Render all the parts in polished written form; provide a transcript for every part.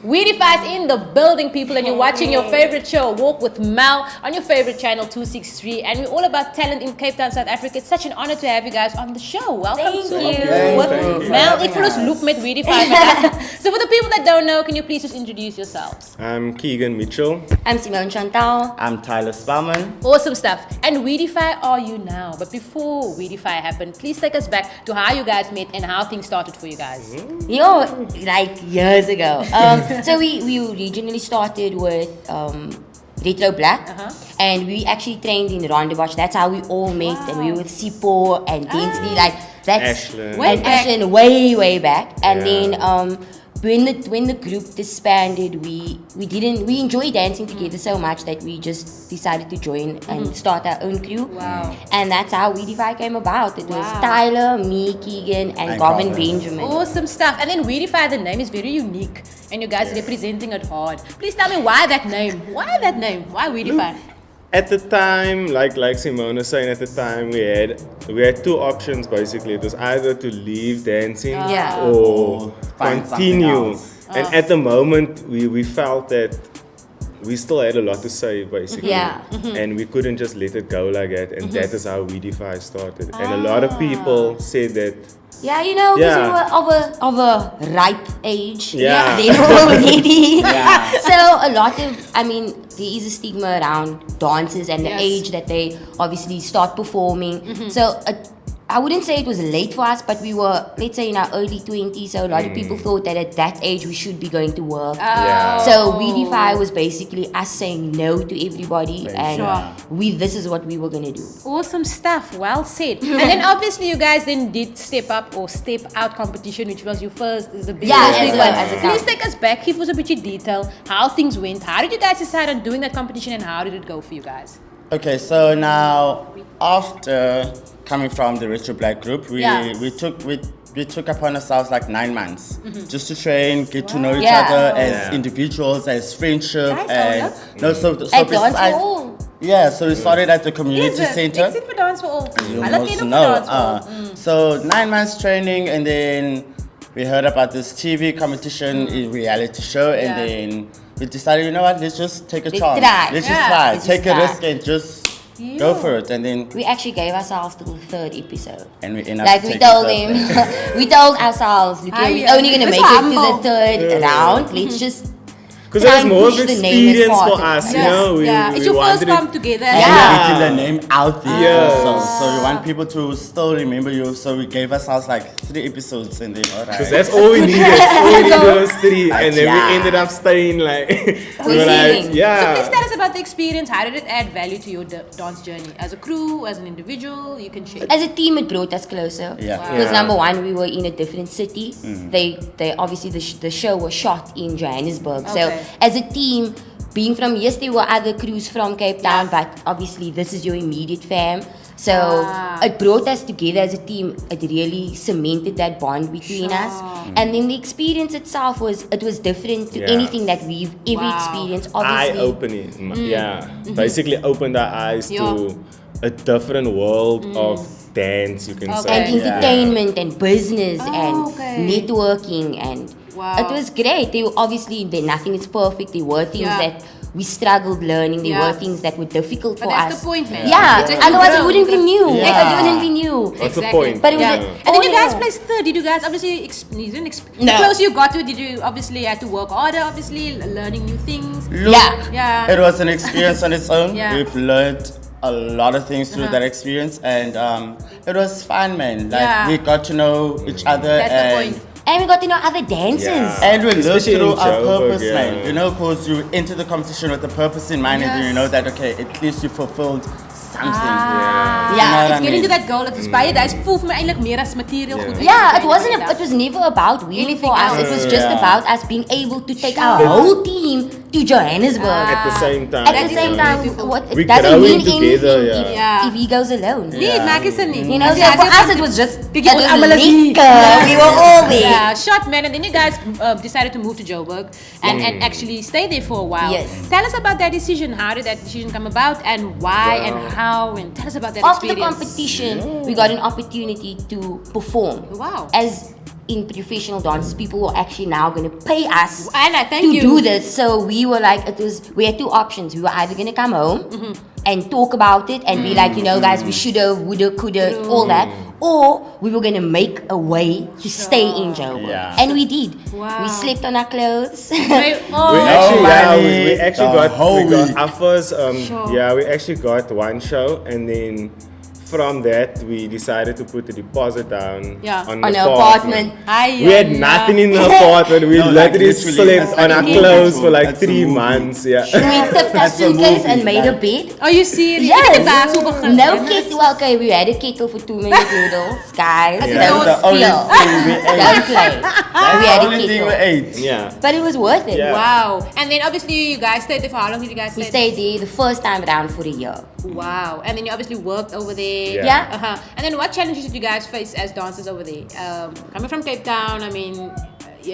Wedfy's in the building, people, and you're watching your favorite show, Walk with Mel, on your favorite channel 263. And we're all about talent in Cape Town, South Africa. It's such an honor to have you guys on the show. Welcome to Mel. Ek voel ons loop met Wedfy. So for the people that don't know, can you please just introduce yourselves? I'm Keegan Mitchell. I'm Simone Chantal. I'm Tyler Spellman. Awesome stuff. And Wedfy are you now? But before Wedfy happened, please take us back to how you guys met and how things started for you guys. Like years ago. So we originally started with Retro Black, and we actually trained in Rondebosch. That's how we all met, and we were with Sipo and Density, like that's Ashland. way back. And then when the group disbanded, we enjoyed dancing together so much that we just decided to join and start our own crew. Wow. And that's how Wedfy came about. It was Tyler, me, Keegan, and Gavin Benjamin. Awesome stuff. And then Wedfy, the name is very unique, and you guys representing it hard. Please tell me why that name? Why that name? Why Wedfy? At the time, like Simone was saying, at the time we had two options basically. It was either to leave dancing or find continue. And at the moment, we felt that we still had a lot to say basically. And we couldn't just let it go like that. And that is how Wedfy started. And a lot of people said that. Yeah, you know, because we were of a ripe age. Yeah. They were already. So a lot of, there is a stigma around dancers and the age that they obviously start performing. So I wouldn't say it was late for us, but we were, let's say, in our early 20s. So a lot of people thought that at that age we should be going to work. So Wedfy was basically us saying no to everybody, and this is what we were going to do. Awesome stuff. Well said. And then obviously you guys then did step out competition, which was your first, is the big one. Please take us back. Give us a bit of detail how things went. How did you guys decide on doing that competition, and how did it go for you guys? Okay, so now after coming from the Retro Black group, we took upon ourselves like 9 months just to train, get to know each other as individuals, as friendship, and so we started at the community center. Exit for Dance for All. You must know. So 9 months training, and then we heard about this TV competition, reality show, and then we decided, you know what, let's just take a chance. Let's just try. Take a risk and just go for it. And then we actually gave ourselves to the 3rd episode. And we ended up we told him, we told ourselves, look, we're only going to make it to the 3rd round. Let's just because there's more of experience for us, you know. It's your first come together. Getting the name out there. So we want people to still remember you. So we gave ourselves like 3 episodes, and then because that's all we needed. All we needed was 3, and then we ended up staying like So please tell us about the experience. How did it add value to your dance journey as a crew, as an individual? You can share. As a team, it brought us closer. Because number one, we were in a different city. They obviously the show was shot in Johannesburg. So as a team, being from, yes, there were other crews from Cape Town, but obviously this is your immediate fam. So it brought us together as a team. It really cemented that bond between us. And then the experience itself was different to anything that we've ever experienced. Obviously, eye-opening. Basically opened our eyes to a different world of dance, you can say. And entertainment and business and networking, and it was great. Nothing is perfect. There were things that we struggled learning. There were things that were difficult for us. That's the point, man. Otherwise it wouldn't be new. It wouldn't be new. That's the point. But it was and then you guys placed 3rd. Did you guys obviously the closer you got to it, did you obviously had to work harder, obviously learning new things? It was an experience on its own. We've learned a lot of things through that experience, and it was fun, man. We got to know each other. That's the point. And we got to know other dancers. And we lived through our purpose, man. You know, because you enter the competition with a purpose in mind, and you know that, okay, at least you fulfilled something. It's getting to that goal. It inspired. It voelt me eindelijk meer as material. It was never about winning for us. It was just about us being able to take our whole team to Johannesburg. At the same time. It doesn't mean anything if he goes alone. You know, so for us it was just we were all there. Short man, and then you guys decided to move to Joburg and actually stay there for a while. Tell us about that decision. How did that decision come about, and why and how, and tell us about that After experience. the competition, we got an opportunity to perform. Wow. As in professional dances, people were actually now going to pay us Anna, thank to you. do this. So we were like, we had two options. We were either going to come home and talk about it and be like, you know, guys, we should have, would have, could have, all that. Or we were going to make a way to stay in Joburg. Yeah. And we did. Wow. We slept on our clothes. We actually got our first we actually got one show, and then from that we decided to put the deposit down on the apartment. We had nothing in the apartment. We literally slept on our clothes for like 3 months. We tipped our suitcase and made a bed. Are you serious? Yes. No kettle. Well, okay, we had a kettle for 2 minute noodles, guys. That's the only thing we ate. Don't play. That's We the had a only thing we kettle. ate. Yeah. But it was worth it. Yeah. Wow. And then obviously you guys stayed there for how long did you guys stay? We stayed there the first time around for a year. Wow. And then you obviously worked over there. Yeah. Uh-huh. And then what challenges did you guys face as dancers over there? Coming from Cape Town, I mean,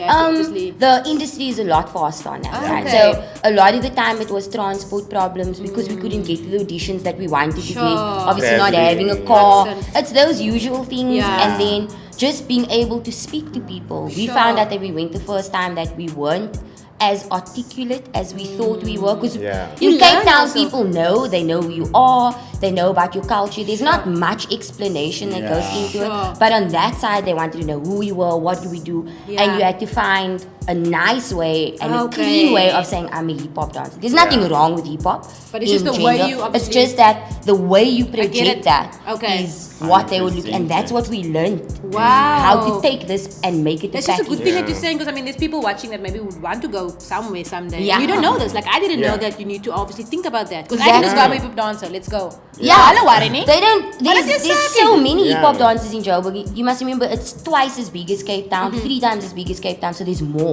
obviously. The industry is a lot faster on that side. okay. So a lot of the time it was transport problems because we couldn't get to the auditions that we wanted to Sure. get. Obviously not Traveling. having a car. Makes sense. It's those usual things. Yeah. And then just being able to speak to people. We Sure. found out that we went the first time that we weren't as articulate as we thought we were. Because Yeah. in You Cape learn Town, also. people know, they know who you are, they know about your culture. There's not much explanation that goes into Sure. it. But on that side, they wanted to know who we were, what do we do, Yeah. and you had to find a nice way and a Okay. clean way of saying I'm a hip hop dancer. There's nothing wrong with hip hop. But it's in just the way general. you It's obviously- just that the way you it. project that Okay. is what they would look, and that's what we learned. Wow. How to take this and make it a It's just a good package. thing that you're saying, because I mean, there's people watching that maybe would want to go somewhere someday. Yeah. You don't know this. Like I didn't know Yeah. that you need to obviously think about that. Because I can just go, I'm a hip hop dancer. Let's go. Yeah, Hello, Warini. they don't. What There's is so happening? many Yeah. hip hop dancers in Joburg. You must remember it's twice as big as Cape Town, 3 times as big as Cape Town. So there's more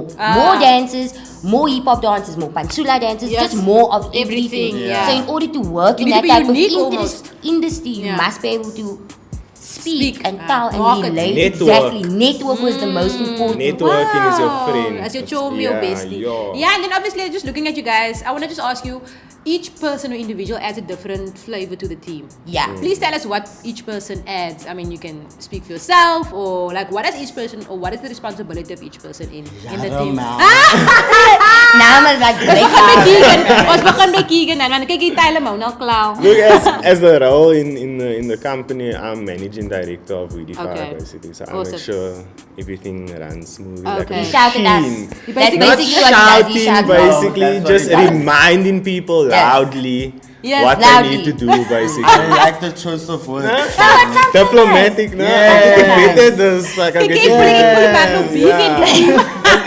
dancers, more hip hop dancers, more pansula dancers, Yes. just more of Everything, everything. yeah. So in order to work You in need that to be type unique of almost. industry, you Yeah. must be able to speak and tell and market. relate. Network. Exactly, network was the most important. Networking is your friend. As your chum, your bestie. Yeah, and then obviously just looking at you guys, I want to just ask you, each person or individual adds a different flavor to the team. Yeah. Please tell us what each person adds. I mean, you can speak for yourself, or like what is each person, or what is the responsibility of each person in the team. Now I'm like, Ons begin by Keegan. Ons begin by Keegan en dan kyk jy tyle mo nou klaar. Look, as the role in the company, I'm managing director of Wedfy Okay. basically. So I Awesome. make sure everything runs smoothly. Okay. Like a he shouted us. machine. That's Not basically what he does. He Shouting, shouted us. basically, That's what just he does. reminding people loudly Yes, what loudly. they need to do, basically. I like the choice of words. Diplomatic, no? Yeah. I can get this. Like, I Kyk get jy put it back no vegan.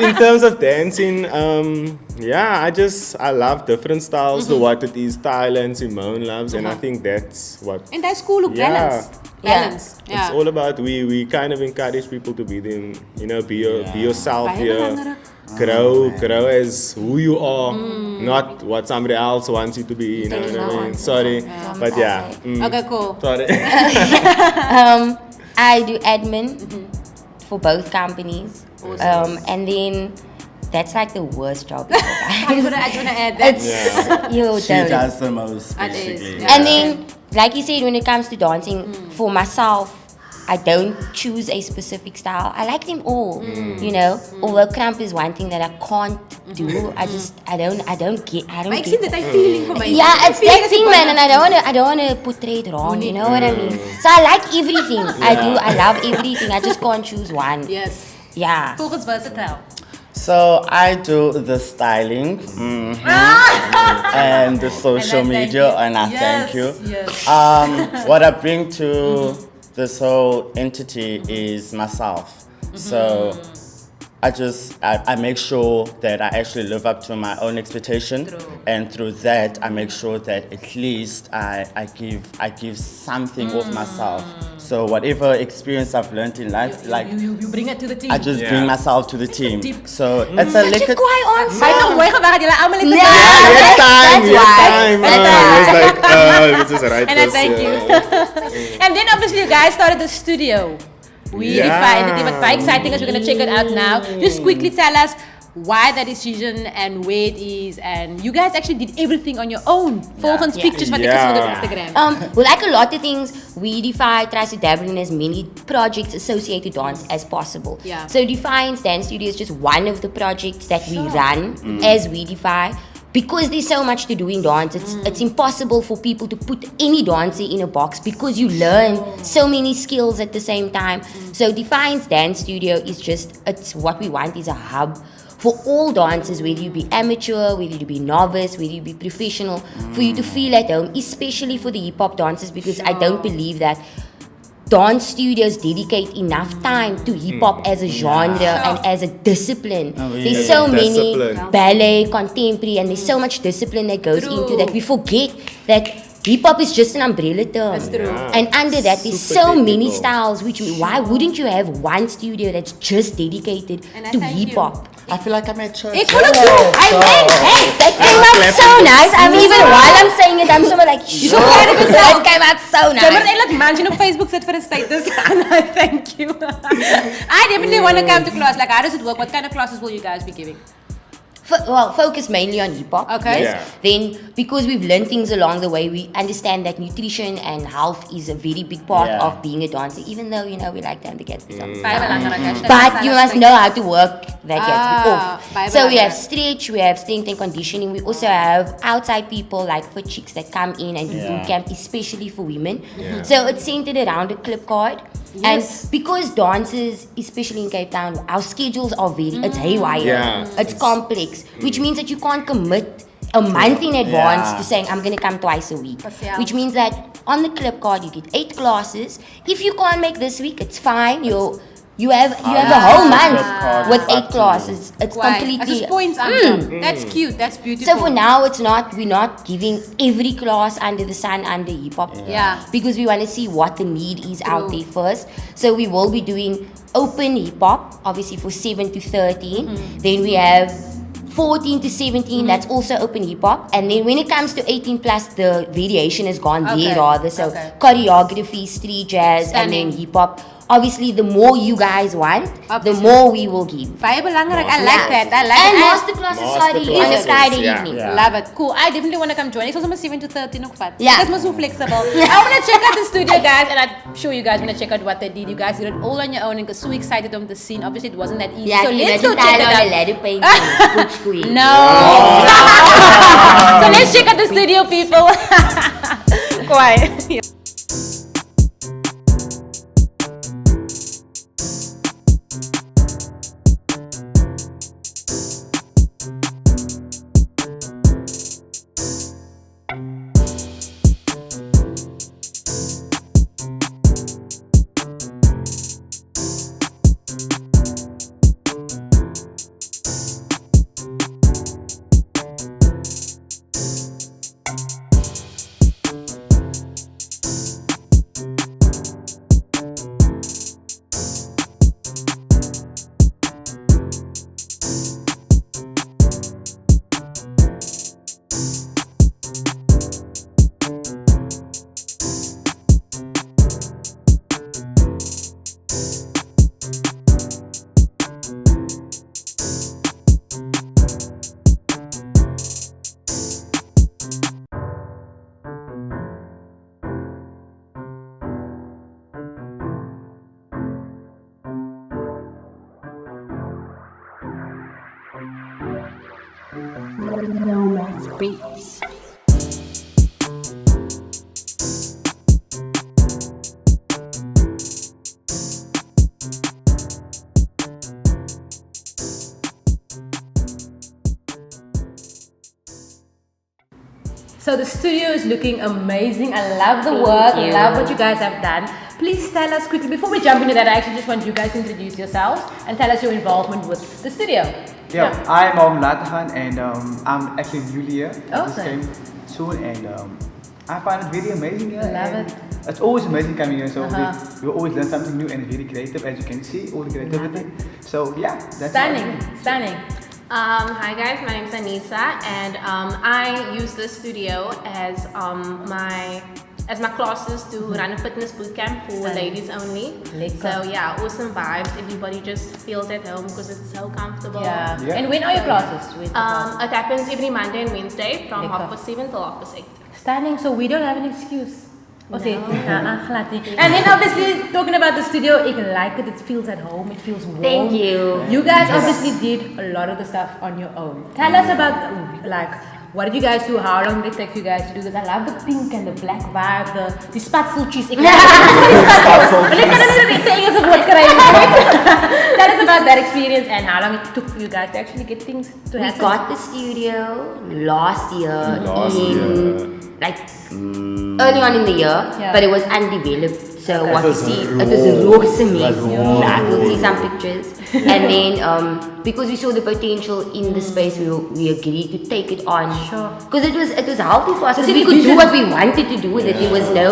in terms of dancing, I love different styles to what it is Thailand Simone loves, and I think that's what And that's cool, look, Yeah. balance. Balance. Yeah. it's all about. We kind of encourage people to be them, be yourself Baie here. belangrik. Grow as who you are, not what somebody else wants you to be. You know what I mean? Sorry, but yeah. Okay, cool. Sorry. I do admin for both companies. And then that's like the worst job ever, I guys. just want to add that. It's you She don't. does the most, That is, basically. yeah. And then, like you said, when it comes to dancing, for myself, I don't choose a specific style. I like them all, Although cramp is one thing that I can't do. I don't Maar ek get sien dit hy feeling vir my. Yeah, it's Feeling that is thing, important. man, and I don't wanna portray it wrong. You know what I mean? So I like everything. I love everything. I just can't choose one. Yes. Yeah. Volgens versatile. So I do the styling and the social And I thank media, you. and I Yes, thank you. yes. What I bring to this whole entity is myself. So I make sure that I actually live up to my own expectation, and through that I make sure that at least I give something of myself. So whatever experience I've learned in life, like You bring it to the team. I just bring myself to the team. So it's a Such a little. quiet answer. Sy het nog mooi gewag dat julle almal het Yeah. We had time. That's It's like, let's just write And I this. thank you. And then obviously you guys started the studio. We Yeah. defined it. But by exciting as we're gonna check it out now. Just quickly tell us, why that decision and where it is, and you guys actually did everything on your own. Volgens pictures wat ek gesien het op Instagram. Well, like a lot of things, Wedfy tries to dabble in as many projects associated with dance as possible. Yeah. So Defiance Dance Studio is just one of the projects that we run as Wedfy. Because there's so much to do in dance, it's impossible for people to put any dancer in a box because you learn so many skills at the same time. So Defiance Dance Studio is it's what we want is a hub for all dancers, whether you be amateur, whether you be novice, whether you be professional, for you to feel at home, especially for the hip-hop dancers, because I don't believe that dance studios dedicate enough time to hip-hop as a genre and as a discipline. There's so many ballet, contemporary, and there's so much discipline that goes into that. We forget that hip-hop is just an umbrella term. That's true. And under that, there's so many styles. Why wouldn't you have one studio that's just dedicated to hip-hop? I feel like I'm at church. Hey, that came out so nice. While I'm saying it, I'm so like, sure, that came out so nice. Jy moet eintlik mention op Facebook sit vir 'n status. Thank you. I definitely want to come to class. Like, how does it work? What kind of classes will you guys be giving? Focus mainly on hip-hop. Okay. Yes. Then, because we've learned things along the way, we understand that nutrition and health is a very big part of being a dancer, even though, we like to have the Gatsby on. But you must know how to work that Gatsby off. So we have stretch, we have strength and conditioning. We also have outside people, like for chicks that come in and do boot camp, especially for women. So it's centered around a clip card. Yes. And because dancers, especially in Cape Town, our schedules are it's haywire. It's complex, which means that you can't commit a month in advance to saying, I'm going to come twice a week. Which means that on the clip card, you get 8 classes. If you can't make this week, it's fine. You have a whole month with 8 classes. It's completely... As points That's cute. That's beautiful. So for now, we're not giving every class under the sun under hip-hop. Because we want to see what the need is out there first. So we will be doing open hip-hop, obviously for 7 to 13. Then we have 14 to 17, that's also open hip-hop. And then when it comes to 18 plus, the variation has gone there rather. So choreography, street jazz, and then hip-hop. Obviously, the more you guys want, the more we will give. Baie belangrik. I like that. And masterclasses, on a Friday evening. Love it. Cool. I definitely want to come join. It's also 7 to 13 ook vat. Yeah. That's so flexible. I want to check out the studio, guys, and I'm sure you guys want to check out what they did. You guys did it all on your own and got so excited on the scene. Obviously, it wasn't that easy. Yeah, so let's go check it out. No. So let's check out the studio, people. Quiet. Beats. So the studio is looking amazing. I love the work. I love what you guys have done. Please tell us quickly, before we jump into that, I actually just want you guys to introduce yourselves and tell us your involvement with the studio. Yeah, I'm Latahan and I'm actually new here. I just came soon and I find it very amazing here. Love it. It's always amazing coming here, so we always learn something new and very creative, as you can see, all the creativity. So yeah, that's Stunning. Hi guys, my name's Anissa and I use this studio as my as my classes to run a fitness boot camp for ladies only. So yeah, awesome vibes. Everybody just feels at home because it's so comfortable. Yeah. And when are your classes? It happens every Monday and Wednesday from 7:30 till 8:30. Stunning. So we don't have an excuse. No. And then obviously talking about the studio, I like it. It feels at home. It feels warm. Thank you. You guys obviously did a lot of the stuff on your own. Tell us about what did you guys do? How long did it take you guys to do this? I love the pink and the black vibe, the spatseltjes. Tell us about that experience and how long it took for you guys to actually get things to happen. We got the studio last year early on in the year, but it was undeveloped. So what you see, it was a raw cement. We'll see some pictures. And then because we saw the potential in the space, we agreed to take it on. Because it was healthy for us. Because we could do what we wanted to do with it. There was no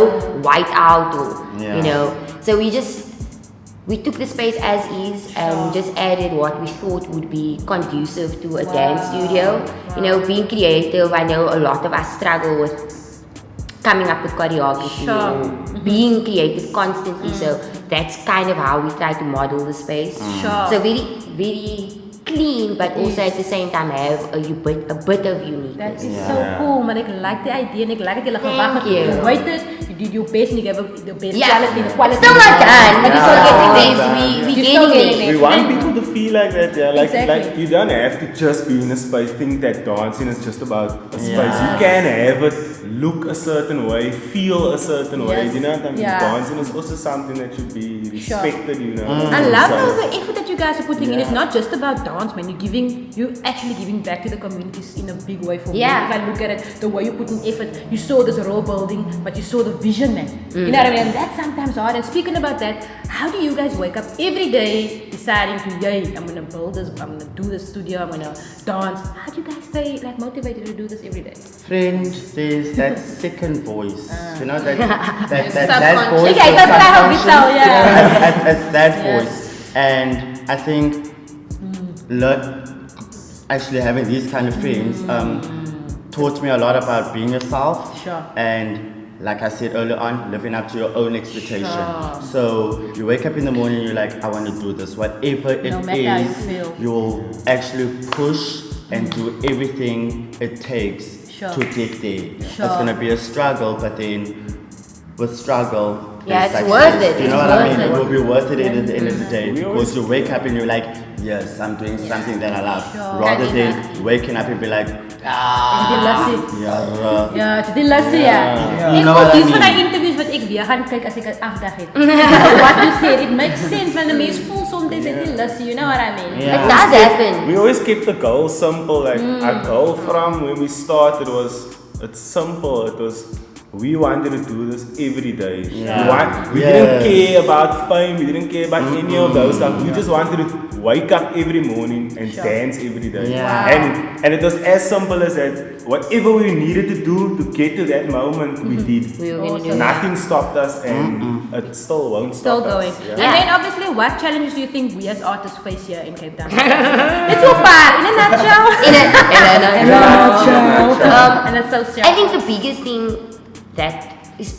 white out or you know. So we took the space as is and just added what we thought would be conducive to a dance studio. You know, being creative, I know a lot of us struggle with coming up with choreography or being creative constantly. So that's kind of how we try to model the space. So very, very clean, but also at the same time have a bit of uniqueness. That is so cool, man. I like the idea and I like it. Thank you. You waited, you did your best and you gave the best quality. The quality. Still not done. We're still getting there. We're getting there. We want people to feel like that, like you don't have to just be in a space, think that dancing is just about a space. You can have it look a certain way, feel a certain way. You know what I mean? Dancing is also something that should be respected, you know. I love the effort that you guys are putting in. It's not just about dance, man. You're actually giving back to the communities in a big way for me. If I look at it, the way you put in effort, you saw this raw building, but you saw the vision, man. You know what I mean? And that's sometimes hard. And speaking about that, how do you guys wake up every day deciding to, I'm gonna build this, I'm gonna do this studio, I'm gonna dance. How do you guys stay motivated to do this every day? Friend, there's that second voice. You know that voice. Okay, that's what I hope you tell, It's that voice. And I think actually having these kind of friends taught me a lot about being yourself. And like I said earlier on, living up to your own expectation. So you wake up in the morning, you're like, I want to do this. Whatever it is, you'll actually push and do everything it takes to get there. It's going to be a struggle, but then with struggle, it's worth it. You know what I mean? It will be worth it at the end of the day. Because you wake up and you're like, yes, I'm doing something that I love. Rather than waking up and be like, It's die lassie, You know what I mean? Van die interviews wat ek weer gaan kyk as ek 'n afdag het. What you said, it makes sense when the mens voel soms is dit lassie, you know what I mean? It does happen. We always keep the goal simple. Like our goal from when we started it's simple. It was we wanted to do this every day. We didn't care about fame. We didn't care about any of those stuff. We just wanted to wake up every morning and dance every day. And it was as simple as that. Whatever we needed to do to get to that moment, we did. Nothing stopped us, and it still won't stop Still going. us. And then obviously, what challenges do you think we as artists face here in Cape Town? It's so bad, in a nutshell. In a nutshell. And it's so strange. I think the biggest thing that is,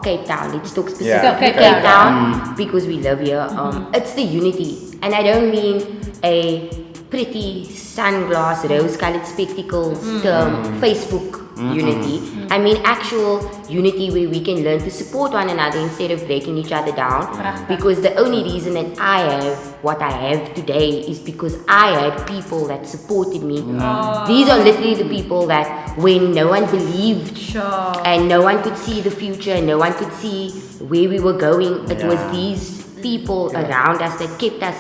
Cape Town, let's talk specifically Cape Town because we live here. It's the unity. And I don't mean a pretty sunglass, rose-colored spectacles term, Facebook unity. I mean actual unity where we can learn to support one another instead of breaking each other down. Because the only reason that I have what I have today is because I had people that supported me. These are literally the people that when no one believed and no one could see the future and no one could see where we were going, it was these people around us that kept us.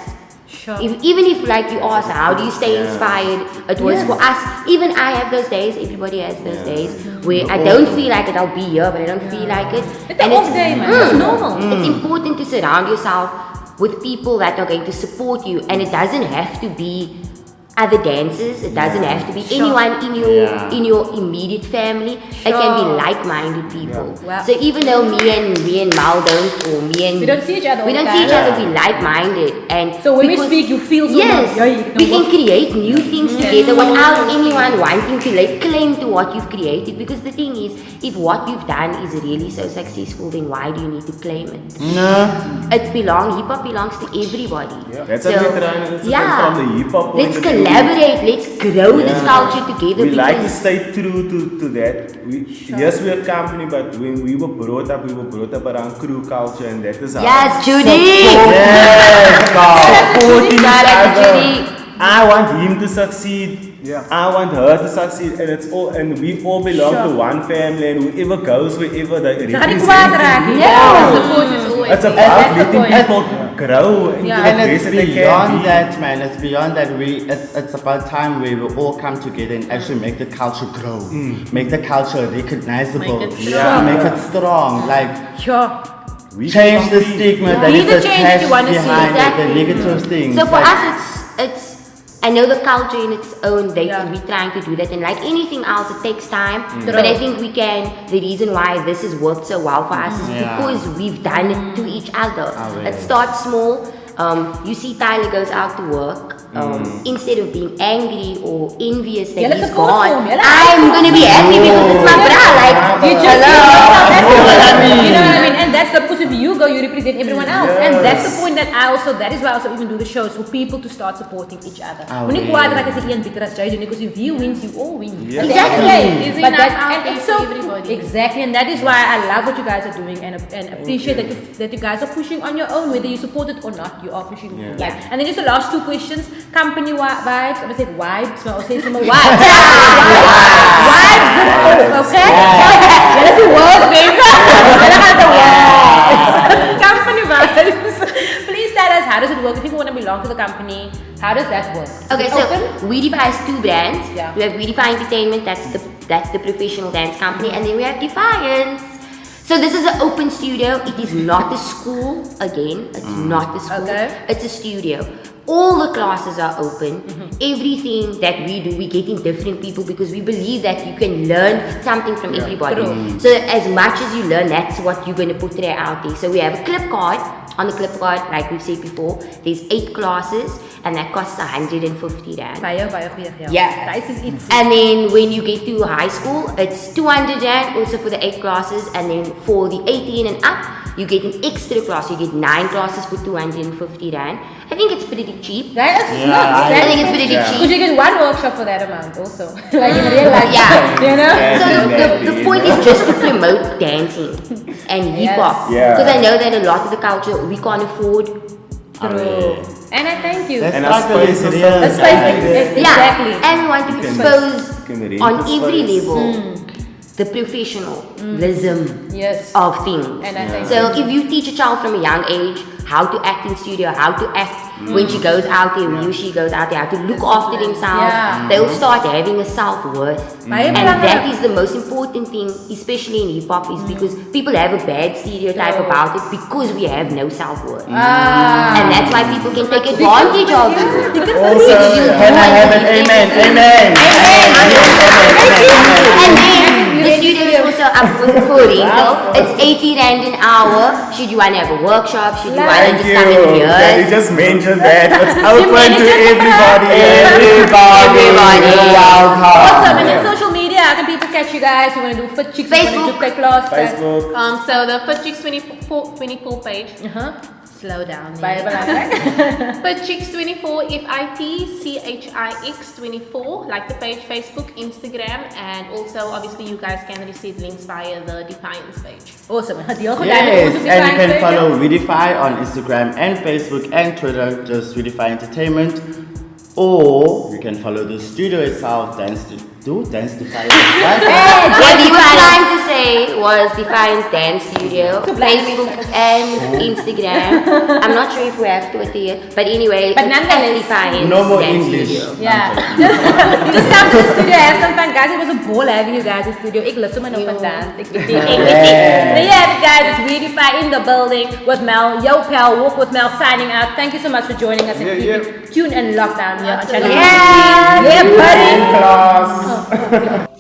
Even if like you ask, how do you stay inspired? It was for us. Even I have those days. Everybody has those days where I don't feel like it. I'll be here, but I don't feel like it. And it's day, man. It's normal. It's important to surround yourself with people that are going to support you, and it doesn't have to be other dancers. It doesn't have to be anyone in your immediate family. It can be like-minded people. Wow. So even though me and Mal don't, or me and We don't see each other all we the don't time. see each other. We like-minded, and So when we speak, you feel so yes, much. we can create new things together without anyone wanting to like claim to what you've created. Because the thing is, if what you've done is really so successful, then why do you need to claim it? No. Hip hop belongs to everybody. That's what we're trying to do from the hip hop point let's of view. collaborate, let's grow this culture together. We like to because stay true to that. Yes, we're a company, but when we were brought up around crew culture, and that is how. yes, Judy! Yes, Supporting Shout each out to other. Judy. I want him to succeed. Yeah. I want her to succeed, and it's all, and we all belong to one family, and whoever goes wherever they Gaan die represent. kwaad raken. Yeah. Support is always It's there. about That's the letting point. people grow into Yeah. the And best it's that they can beyond be. that, man. It's beyond that. It's about time where we all come together and actually make the culture grow, make the culture recognizable, Make it strong. make it strong. Like Sure. We change the can stigma Yeah. that Be is the change attached you wanna see, behind exactly. it, the negative things. So for Like, us, it's I know the culture in its own, Yeah. we're trying to do that, and like anything else, it takes time. But I think we can. The reason why this has worked so well for us is because we've done it to each other. really? It starts small. You see, Tyler goes out to work. Instead of being angry or envious that Jelle he's support gone, him. Jelle I'm gonna be happy because it's my bra. Like, You just hello. You know what I mean? And that's because if you go, you represent everyone else. And that's the point that that is why I also even do the shows, for people to start supporting each other. When you kwaad raak as een bitter as jy, because if you wins, you all win. Yeah. Exactly. It's But enough that, out and there it's for so everybody. exactly, and that is why I love what you guys are doing, and appreciate that you guys are pushing on your own, whether you support it or not. You are pushing. Like, and then just the last two questions: company vibes. I'm gonna say vibes, but I'll say some more vibes. Vibes, okay? That is the worst, baby. Company vibes. Please tell us, how does it work? If people want to belong to the company, how does that work? Okay, Is so it open? Wedify has two brands. Yeah. We have Wedify Entertainment, that's the professional dance company, and then we have Defiance. So this is an open studio. It is not a school. Again, it's not a school. Okay. It's a studio. All the classes are open. Everything that we do, we get in different people because we believe that you can learn something from everybody. So as much as you learn, that's what you're going to put there out there. So we have a clip card. On the clip card, like we've said before, there's 8 classes and that costs 150 rand. Baie goeie geld. Yeah. Price is iets. And then when you get to high school, it's 200 rand also for the 8 classes, and then for the 18 and up, you get an extra class. You get 9 classes for 250 rand. I think it's pretty cheap. Right? It's not I think it's pretty Because cheap. you get one workshop for that amount also. Like in real life. Yeah. You know? So the point is just to promote dancing and hip hop. Yeah. Because I know that a lot of the culture we can't afford. True. And I thank you. That's And not our space the is real. That's like exactly. Yeah, and we want to expose can rent on the every space. level the professionalism Yes. of things. And I think So if you teach a child from a young age how to act in studio, how to act when she goes out there, when he or she goes out there, how to look after themselves, Yeah. they'll start having a self-worth. Baie And belangrijk. that is the most important thing, especially in hip-hop, is because people have a bad stereotype True. about it because we have no self-worth. Ah. And that's why people can take advantage of you. Also, can I have an amen? Amen. And then the studio is also up for rental. It's 80 rand an hour. Should you want to have a workshop? Should you want to Thank just you. come and That you rehearse? just mentioned that. It's open to everybody. Everybody. Awesome. And then social media, how can people catch you guys? You want to do fit chicks? You want Facebook. to do take class? Facebook. So the Fit Chicks 24 page. Slow down. Baie belangrijk. Fit Chicks 24, FITCHIX 24, like the page, Facebook, Instagram, and also obviously you guys can receive links via the Defiance page. Awesome. Deel gedaan. Yes, Ons op die and you klein can page. follow Wedify on Instagram and Facebook and Twitter, just Wedify Entertainment. Or you can follow the studio itself, Dance Defiance. What he was trying to say was Defiance Dance Studio, Facebook and Instagram. I'm not sure if we have Twitter yet, but anyway, But it's at nonetheless, Defiance No more Dance English. Studio. Yeah. Just come to the studio, have some fun, guys. It was a ball having you guys in the studio. Ik lust om nog van dans. Ik weet het. So yeah, guys, it's Wedify Wedfy in the building with Mel. Yo, pal, Walk with Mel signing out. Thank you so much for joining us and keeping tuned and locked down here on Channel 263. Yeah, buddy. Class.